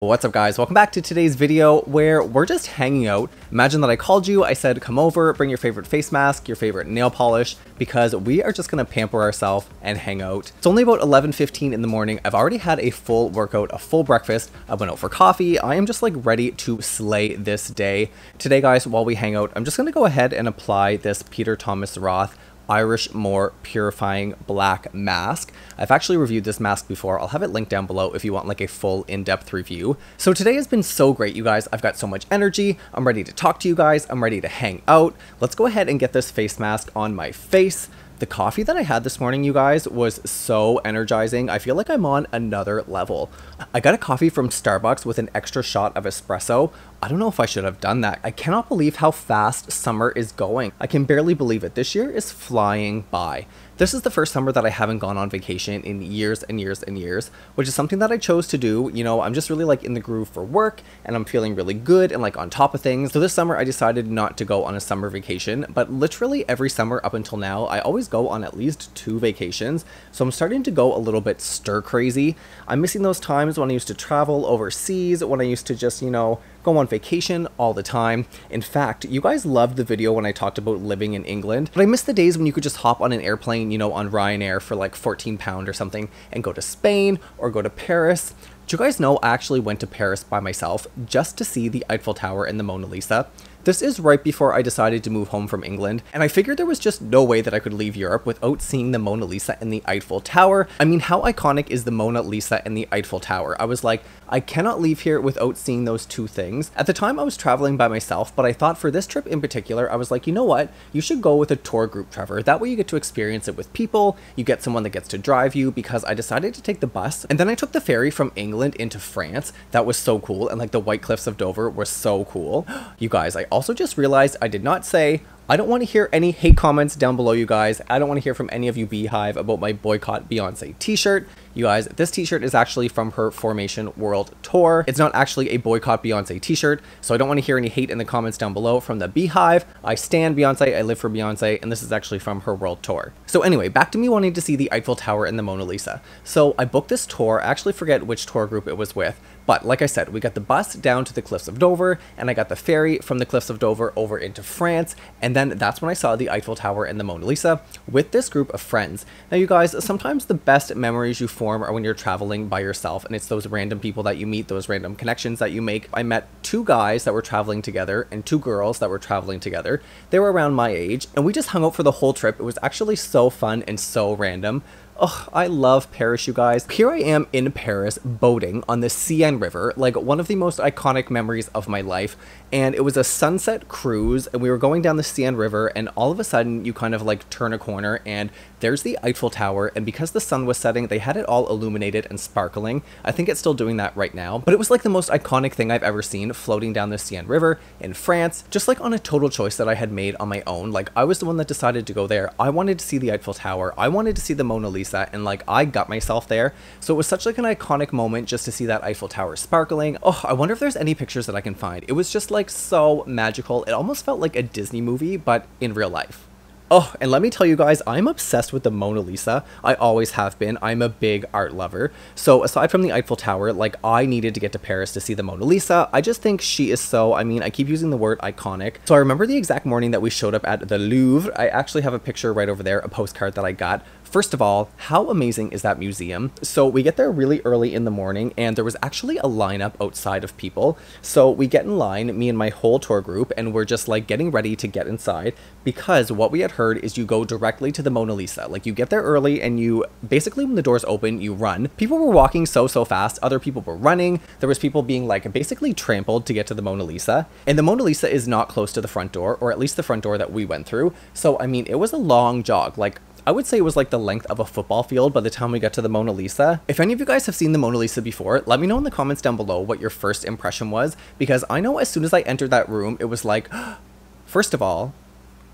What's up guys, welcome back to today's video where we're just hanging out. Imagine that I called you, I said come over, bring your favorite face mask, your favorite nail polish, because we are just gonna pamper ourselves and hang out. It's only about 11:15 in the morning. I've already had a full workout, a full breakfast. I went out for coffee. I am just like ready to slay this day. Today guys, while we hang out, I'm just gonna go ahead and apply this Peter Thomas Roth Irish Moor Purifying Black Mask. I've actually reviewed this mask before. I'll have it linked down below if you want like a full in-depth review. So today has been so great, you guys. I've got so much energy. I'm ready to talk to you guys. I'm ready to hang out. Let's go ahead and get this face mask on my face. The coffee that I had this morning, you guys, was so energizing. I feel like I'm on another level. I got a coffee from Starbucks with an extra shot of espresso. I don't know if I should have done that. I cannot believe how fast summer is going. I can barely believe it. This year is flying by. This is the first summer that I haven't gone on vacation in years and years and years, which is something that I chose to do. You know, I'm just really like in the groove for work and I'm feeling really good and like on top of things. So this summer I decided not to go on a summer vacation, but literally every summer up until now, I always go on at least 2 vacations. So I'm starting to go a little bit stir crazy. I'm missing those times when I used to travel overseas, when I used to just, you know, go on vacation all the time. In fact, you guys loved the video when I talked about living in England, but I miss the days when you could just hop on an airplane, you know, on Ryanair for like 14 pound or something and go to Spain or go to Paris. Do you guys know I actually went to Paris by myself just to see the Eiffel Tower and the Mona Lisa? This is right before I decided to move home from England, and I figured there was just no way that I could leave Europe without seeing the Mona Lisa and the Eiffel Tower. I mean, how iconic is the Mona Lisa and the Eiffel Tower? I was like, I cannot leave here without seeing those 2 things. At the time I was traveling by myself, but I thought for this trip in particular, I was like, you know what? You should go with a tour group, Trevor. That way you get to experience it with people, you get someone that gets to drive you, because I decided to take the bus, and then I took the ferry from England into France. That was so cool, and like the White Cliffs of Dover were so cool. You guys, I also just realized I did not say, I don't want to hear any hate comments down below, you guys. I don't want to hear from any of you Beehive about my Boycott Beyonce t-shirt. You guys, this t-shirt is actually from her Formation World Tour. It's not actually a Boycott Beyonce t-shirt, so I don't want to hear any hate in the comments down below from the Beehive. I stan Beyonce, I live for Beyonce, and this is actually from her world tour. So anyway, back to me wanting to see the Eiffel Tower and the Mona Lisa. So I booked this tour. I actually forget which tour group it was with, but like I said, we got the bus down to the Cliffs of Dover, and I got the ferry from the Cliffs of Dover over into France, and then that's when I saw the Eiffel Tower and the Mona Lisa with this group of friends. Now you guys, sometimes the best memories you form are when you're traveling by yourself, and it's those random people that you meet, those random connections that you make. I met 2 guys that were traveling together and 2 girls that were traveling together. They were around my age, and we just hung out for the whole trip. It was actually so fun and so random. Oh, I love Paris, you guys. Here I am in Paris boating on the Seine River, like one of the most iconic memories of my life. And it was a sunset cruise, and we were going down the Seine River, and all of a sudden you kind of like turn a corner and there's the Eiffel Tower, and because the sun was setting, they had it all illuminated and sparkling. I think it's still doing that right now, but it was like the most iconic thing I've ever seen, floating down the Seine River in France, just like on a total choice that I had made on my own. Like, I was the one that decided to go there. I wanted to see the Eiffel Tower. I wanted to see the Mona Lisa, and like I got myself there. So it was such like an iconic moment just to see that Eiffel Tower sparkling. Oh, I wonder if there's any pictures that I can find. It was just like so magical. It almost felt like a Disney movie, but in real life. Oh, and let me tell you guys, I'm obsessed with the Mona Lisa. I always have been. I'm a big art lover. So aside from the Eiffel Tower, like I needed to get to Paris to see the Mona Lisa. I just think she is so, I mean, I keep using the word iconic. So I remember the exact morning that we showed up at the Louvre. I actually have a picture right over there, a postcard that I got. First of all, how amazing is that museum? So we get there really early in the morning, and there was actually a lineup outside of people. So we get in line, me and my whole tour group, and we're just like getting ready to get inside, because what we had heard is you go directly to the Mona Lisa. Like, you get there early and you basically, when the doors open, you run. People were walking so fast. Other people were running. There was people being like basically trampled to get to the Mona Lisa. And the Mona Lisa is not close to the front door, or at least the front door that we went through. So I mean, it was a long jog. Like, I would say it was like the length of a football field by the time we got to the Mona Lisa. If any of you guys have seen the Mona Lisa before, let me know in the comments down below what your first impression was, because I know as soon as I entered that room, it was like, first of all,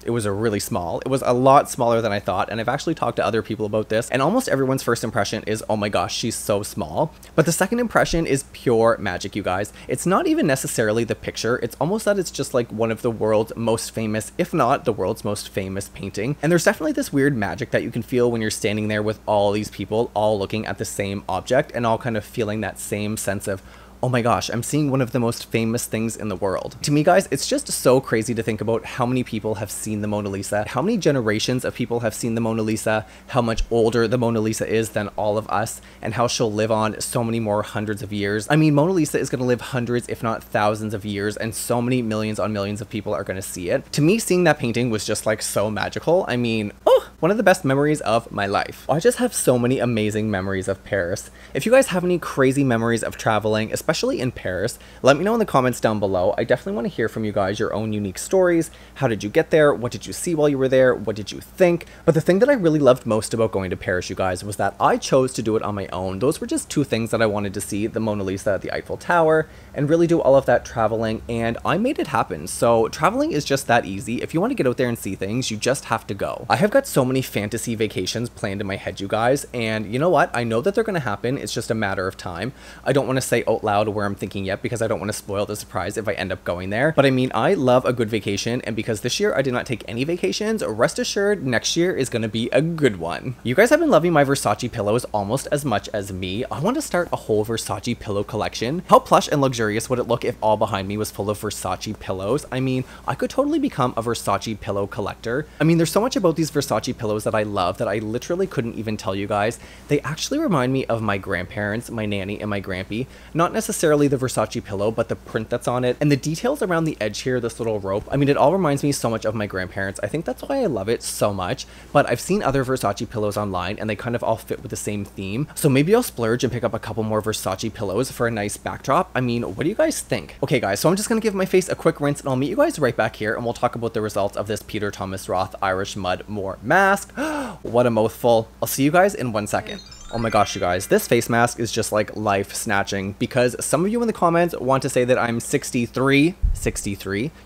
It was really small. It was a lot smaller than I thought, and I've actually talked to other people about this, and almost everyone's first impression is, oh my gosh, she's so small. But the second impression is pure magic, you guys. It's not even necessarily the picture. It's almost that it's just like one of the world's most famous, if not the world's most famous painting. And there's definitely this weird magic that you can feel when you're standing there with all these people all looking at the same object and all kind of feeling that same sense of, oh my gosh, I'm seeing one of the most famous things in the world. To me, guys, it's just so crazy to think about how many people have seen the Mona Lisa, how many generations of people have seen the Mona Lisa, how much older the Mona Lisa is than all of us, and how she'll live on so many more hundreds of years. I mean, Mona Lisa is going to live hundreds, if not thousands of years, and so many millions on millions of people are going to see it. To me, seeing that painting was just like so magical. I mean, oh, one of the best memories of my life. I just have so many amazing memories of Paris. If you guys have any crazy memories of traveling, especially in Paris, let me know in the comments down below. I definitely want to hear from you guys your own unique stories. How did you get there? What did you see while you were there? What did you think? But the thing that I really loved most about going to Paris, you guys, was that I chose to do it on my own. Those were just two things that I wanted to see: the Mona Lisa at the Eiffel Tower, and really do all of that traveling, and I made it happen. So traveling is just that easy. If you want to get out there and see things, you just have to go. I have got so many fantasy vacations planned in my head, you guys, and you know what? I know that they're going to happen. It's just a matter of time. I don't want to say out loud where I'm thinking yet because I don't want to spoil the surprise if I end up going there. But I mean, I love a good vacation, and because this year I did not take any vacations, rest assured next year is going to be a good one. You guys have been loving my Versace pillows almost as much as me. I want to start a whole Versace pillow collection. How plush and luxurious would it look if all behind me was full of Versace pillows? I mean, I could totally become a Versace pillow collector. I mean, there's so much about these Versace pillows that I love that I literally couldn't even tell you guys. They actually remind me of my grandparents, my nanny and my grampy. Not necessarily the Versace pillow, but the print that's on it and the details around the edge here, this little rope. I mean, it all reminds me so much of my grandparents. I think that's why I love it so much. But I've seen other Versace pillows online and they kind of all fit with the same theme. So maybe I'll splurge and pick up a couple more Versace pillows for a nice backdrop. I mean, what do you guys think? Okay guys, so I'm just gonna give my face a quick rinse and I'll meet you guys right back here and we'll talk about the results of this Peter Thomas Roth Irish Mud More mask. What a mouthful. I'll see you guys in 1 second. Oh my gosh, you guys, this face mask is just like life snatching because some of you in the comments want to say that I'm 63,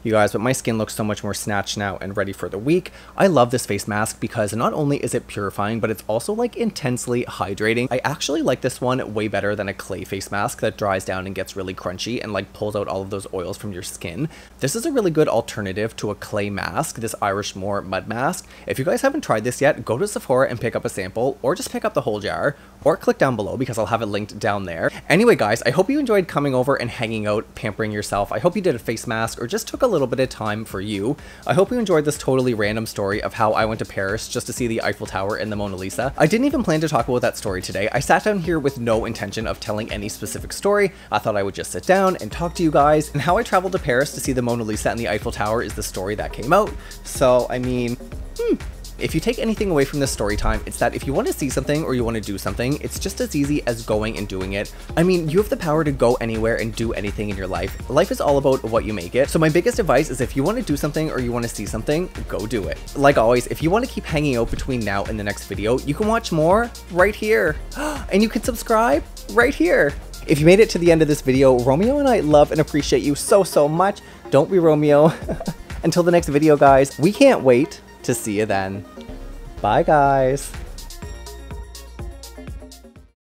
you guys, but my skin looks so much more snatched now and ready for the week. I love this face mask because not only is it purifying, but it's also like intensely hydrating. I actually like this one way better than a clay face mask that dries down and gets really crunchy and like pulls out all of those oils from your skin. This is a really good alternative to a clay mask, this Irish Moor mud mask. If you guys haven't tried this yet, go to Sephora and pick up a sample or just pick up the whole jar. Or click down below because I'll have it linked down there. Anyway guys, I hope you enjoyed coming over and hanging out, pampering yourself. I hope you did a face mask or just took a little bit of time for you. I hope you enjoyed this totally random story of how I went to Paris just to see the Eiffel Tower and the Mona Lisa. I didn't even plan to talk about that story today. I sat down here with no intention of telling any specific story. I thought I would just sit down and talk to you guys, and how I traveled to Paris to see the Mona Lisa and the Eiffel Tower is the story that came out. So, I mean, if you take anything away from this story time, it's that if you want to see something or you want to do something, it's just as easy as going and doing it. I mean, you have the power to go anywhere and do anything in your life. Life is all about what you make it. So my biggest advice is if you want to do something or you want to see something, go do it. Like always, if you want to keep hanging out between now and the next video, you can watch more right here. And you can subscribe right here. If you made it to the end of this video, Romeo and I love and appreciate you so much. Don't be Romeo. Until the next video, guys, we can't wait to see you then. Bye, guys.